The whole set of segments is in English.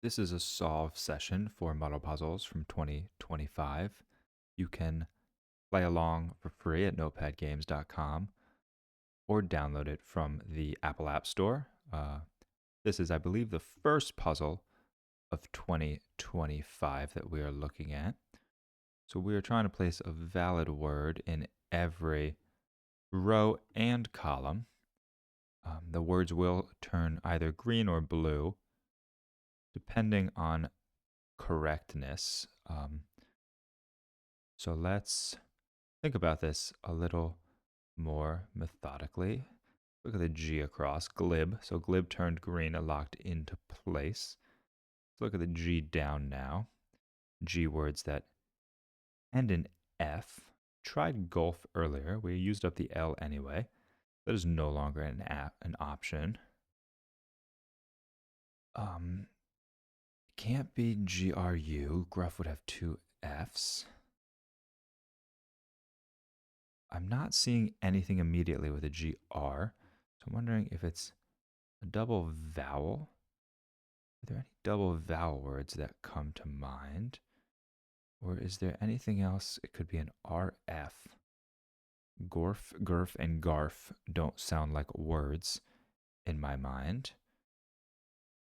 This is a solve session for Muddle puzzles from 2025. You can play along for free at notepadgames.com or download it from the Apple App Store. This is, I believe, the first puzzle of 2025 that we are looking at. So we are trying to place a valid word in every row and column. The words will turn either green or blue, depending on correctness. So let's think about this a little more methodically. Look at the G across, glib. So glib turned green and locked into place. Let's look at the G down now. G words that end in F. Tried golf earlier. We used up the L anyway. That is no longer an option. Can't be GRU. Gruff would have two Fs. I'm not seeing anything immediately with a GR, so I'm wondering if it's a double vowel. Are there any double vowel words that come to mind? Or is there anything else? It could be an RF. Gorf, Gurf, and Garf don't sound like words in my mind.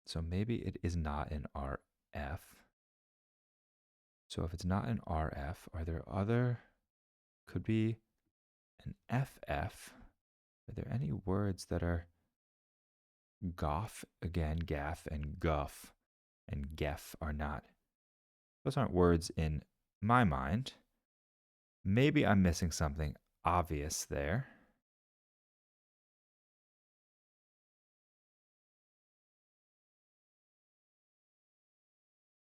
So maybe it is not an RF. So if it's not an RF, are there other? Could be an FF. Are there any words that are Goff, again, gaff, and guff, and geff are not. Those aren't words in my mind. Maybe I'm missing something obvious there.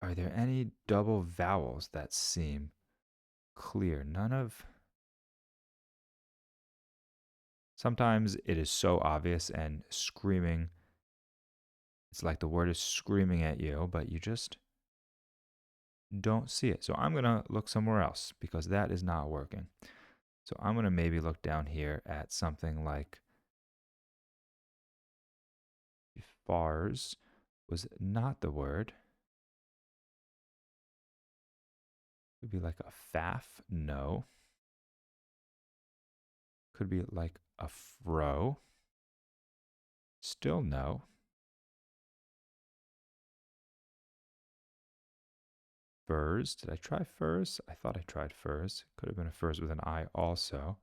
Are there any double vowels that seem clear? None of. Sometimes it is so obvious and screaming. It's like the word is screaming at you, but you just don't see it. So I'm going to look somewhere else because that is not working. So I'm going to maybe look down here at something like fars was not the word. Could be like a faff, no. Could be like a fro, still no. Furs, did I try furs? I thought I tried furs. Could have been a furs with an I also.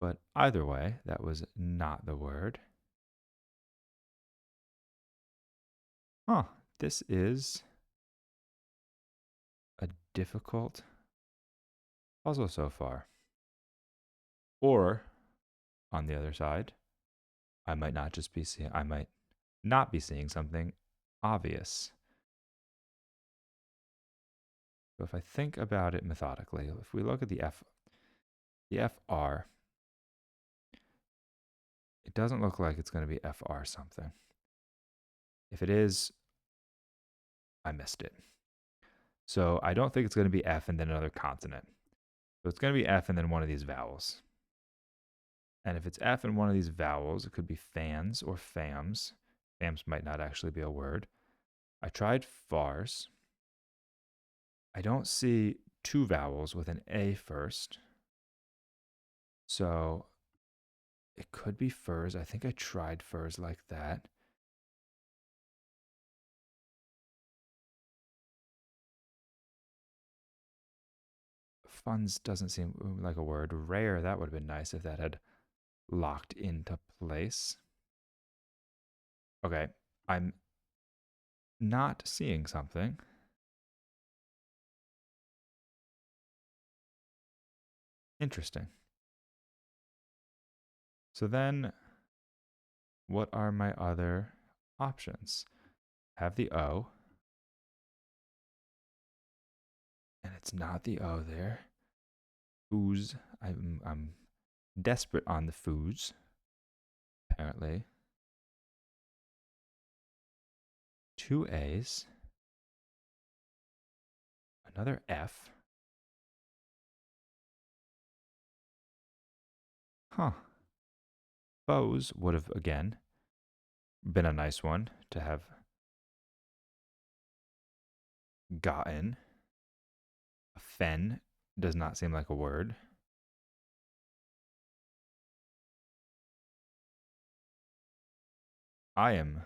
But either way, that was not the word. Huh, this is a difficult puzzle so far. Or, on the other side, I might not be seeing something obvious. So if I think about it methodically, if we look at the FR, it doesn't look like it's going to be FR something. If it is, I missed it. So I don't think it's going to be F and then another consonant. So it's going to be F and then one of these vowels. And if it's F and one of these vowels, it could be fans or fams. Fams might not actually be a word. I tried fars. I don't see two vowels with an A first. So it could be furs. I think I tried furs like that. Funds doesn't seem like a word. Rare, that would have been nice if that had locked into place. Okay, I'm not seeing something. Interesting. So then, what are my other options? Have the O. And it's not the O there. Foos. I'm desperate on the foos, apparently. Two A's. Another F. Huh. Foes would have, again, been a nice one to have gotten. A fen does not seem like a word. I am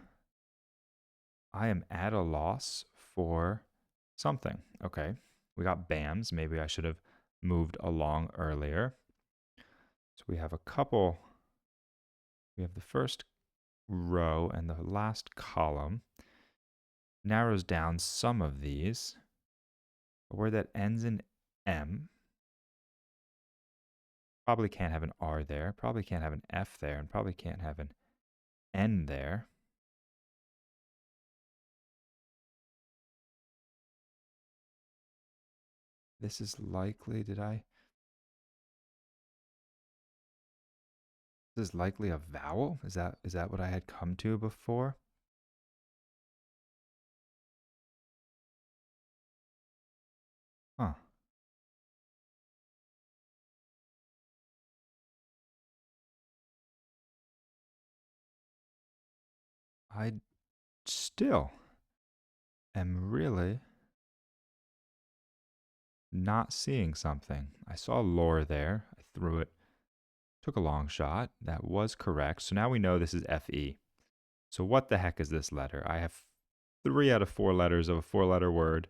at a loss for something. Okay. We got BAMs. Maybe I should have moved along earlier. So we have a couple. We have the first row and the last column. Narrows down some of these. A word that ends in M. Probably can't have an R there. Probably can't have an F there. And probably can't have an N there. This is likely, this is likely a vowel? Is that what I had come to before? Huh. I still am really not seeing something. I saw lore there. I threw it, took a long shot. That was correct. So now we know this is FE. So what the heck is this letter? I have 3 out of 4 letters of a 4-letter word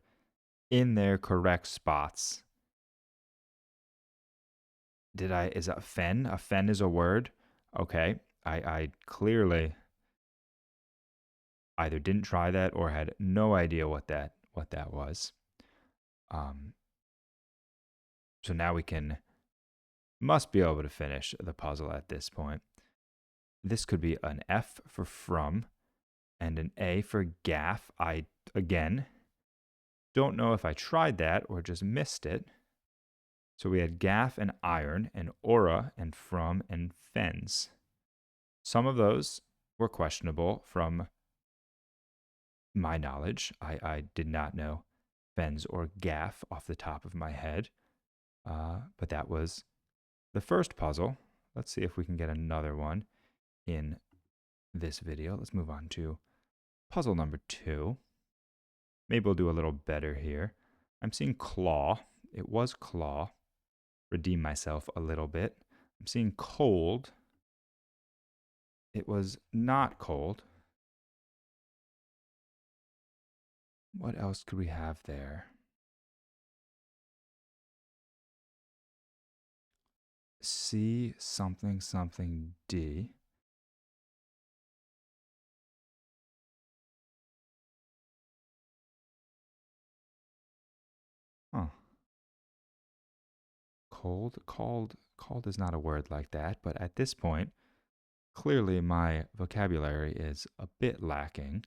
in their correct spots. Is a fen? A fen is a word? Okay. I clearly either didn't try that or had no idea what that was. Um, so now we must be able to finish the puzzle at this point. This could be an F for from and an A for gaff. I, again, don't know if I tried that or just missed it. So we had gaff and iron and aura and from and fens. Some of those were questionable from my knowledge. I did not know fens or gaff off the top of my head. But that was the first puzzle. Let's see if we can get another one in this video. Let's move on to puzzle number 2. Maybe we'll do a little better here. I'm seeing claw. It was claw. Redeem myself a little bit. I'm seeing cold. It was not cold. What else could we have there? C something something D. Huh. Called is not a word like that, but at this point, clearly my vocabulary is a bit lacking,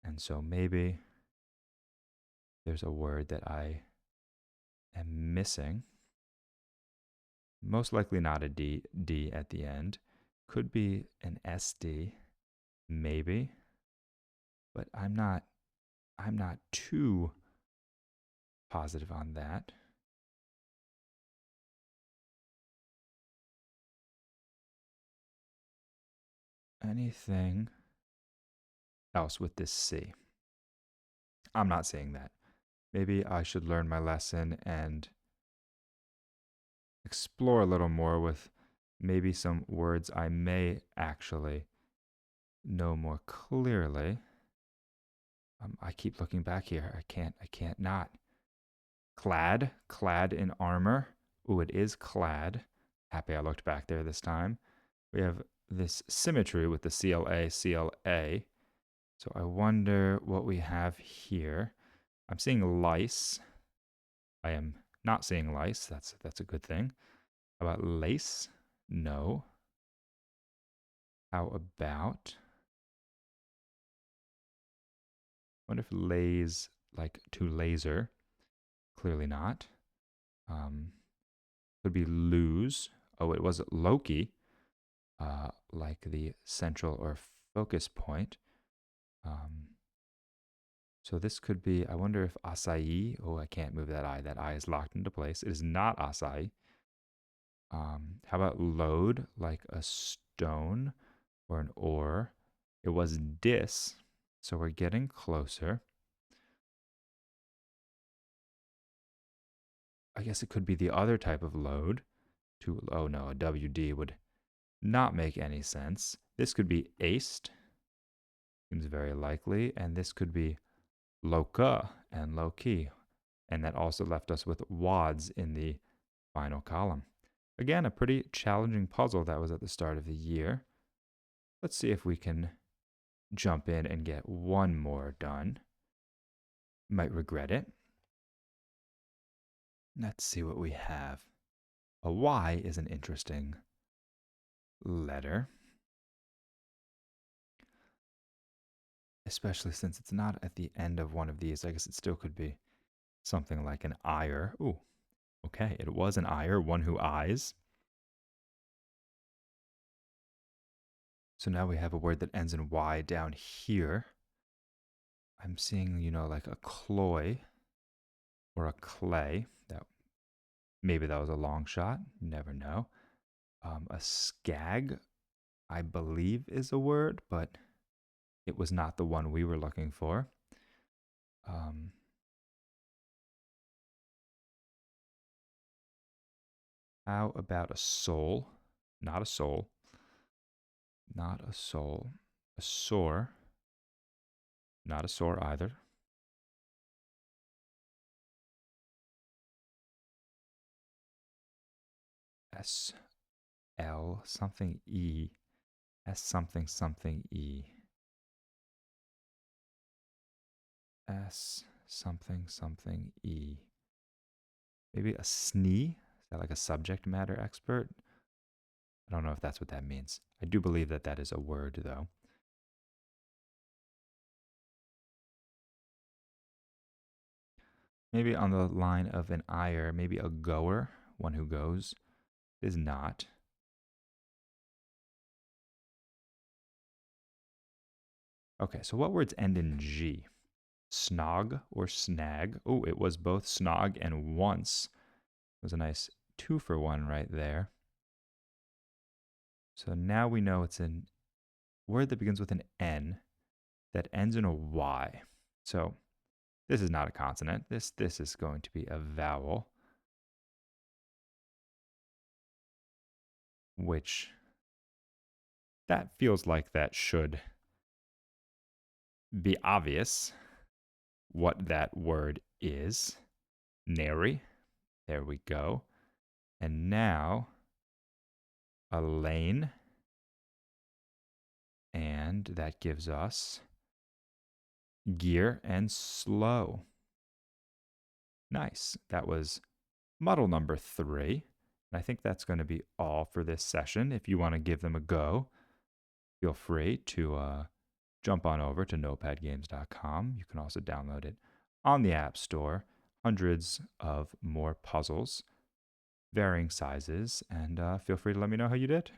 and so maybe there's a word that I am missing. Most likely not a D at the end. Could be an SD, maybe, but I'm not too positive on that. Anything else with this C? I'm not saying that. Maybe I should learn my lesson and explore a little more with maybe some words I may actually know more clearly. I keep looking back here. I can't not. Clad in armor. Ooh, it is clad. Happy I looked back there this time. We have this symmetry with the CLA. So I wonder what we have here. I'm seeing lice. I am not seeing lice. That's a good thing. How about lace? No. How about, I wonder if lays like to laser. Clearly not. Could be lose. Oh, it was Loki, like the central or focus point. So this could be, I wonder if acai, oh, I can't move that I. That I is locked into place. It is not acai. How about load, like a stone or an ore? It was dis, so we're getting closer. I guess it could be the other type of load. Oh no, a WD would not make any sense. This could be aced. Seems very likely. And this could be loca and low key. And that also left us with wads in the final column. Again, a pretty challenging puzzle that was at the start of the year. Let's see if we can jump in and get one more done. Might regret it. Let's see what we have. A Y is an interesting letter, especially since it's not at the end of one of these. I guess it still could be something like an ire. Ooh, okay, it was an ire, one who eyes. So now we have a word that ends in Y down here. I'm seeing, like a cloy or a clay. Maybe that was a long shot. You never know. A skag, I believe, is a word, but it was not the one we were looking for. How about a soul? Not a soul. Not a soul. A sore. Not a sore either. S L something E. S something something E. S something something E. Maybe a snee? Is that like a subject matter expert? I don't know if that's what that means. I do believe that that is a word, though. Maybe on the line of an ire, maybe a goer, one who goes, is not. Okay, so what words end in G? Snog or snag? Oh, it was both snog and once. It was a nice 2-for-1 right there. So now we know it's a word that begins with an N that ends in a Y. So this is not a consonant. This is going to be a vowel, which that feels like that should be obvious what that word is. Nary. There we go. And now a lane. And that gives us gear and slow. Nice. That was Muddle number 3. And I think that's going to be all for this session. If you want to give them a go, feel free to jump on over to notepadgames.com. You can also download it on the App Store. Hundreds of more puzzles, varying sizes, and feel free to let me know how you did.